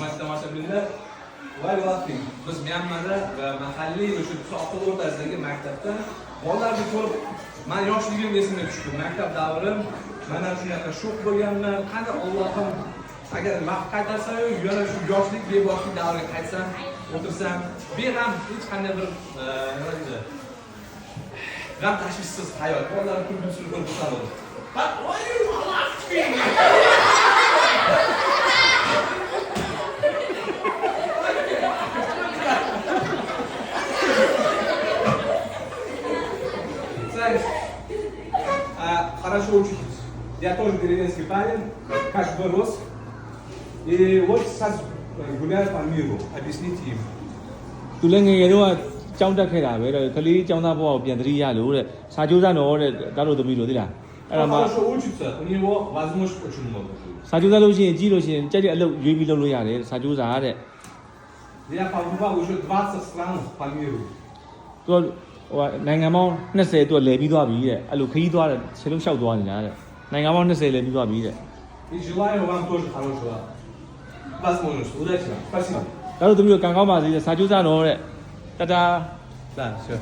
تماشا بالله وای واقعی بس میانماده و محلی و شد ساختور از دیگه مکتبته والله بطور من yoshligim esimga tushdi maktab davrim mana shunaqa sho'x bo'lganman qanday Allohim agar vaqt qaytarsa-yu yana shu yoshlik beboshlik davriga qaytsam o'tirsam beg'am hech qanday bir nima deydi g'am tashvishsiz hayot bolalar kulgim surgur bo'ladi Хорошо учитесь. Я тоже деревенский парень, как вырос. И вот сейчас гуляю по миру. Объясните им. သူလည်းငယ်ငယ်တော့ကြောင်းတက်ခဲ့တာပဲတဲ့ကလေးကျောင်းသားဘဝကိုပြန်သတိရလို့တဲ့စာကြိုးစားတော့တဲ့တားလို့သမီးလို့သိလားအဲ့ဒါမှ Хорошо учится, у него возможностей очень много. စာကြိုးစားလို့ရှိရင်ကြီးလို့ရှိရင်ကြက်ကြက်အလုပ်ရွေးပြီးလုပ်လို့ရတယ်စာကြိုးစားတဲ့ Я побывал уже 20 стран по миру. သူဟိုနိုင်ငံပေါင်း20သူလဲပြီးသွားပြီတဲ့အဲ့လိုခရီးသွားတယ်ခြေလုံးလျှောက်သွားနေတာတဲ့နိုင်ငံပေါင်း20လဲပြီးသွားပြီတဲ့ И желаю вам тоже хорошего возможности. Удачи вам. Спасибо. တားလို့သမီးတို့ကံကောင်းပါစေတဲ့စာကြိုးစားတော့တဲ့တတာ Да, все.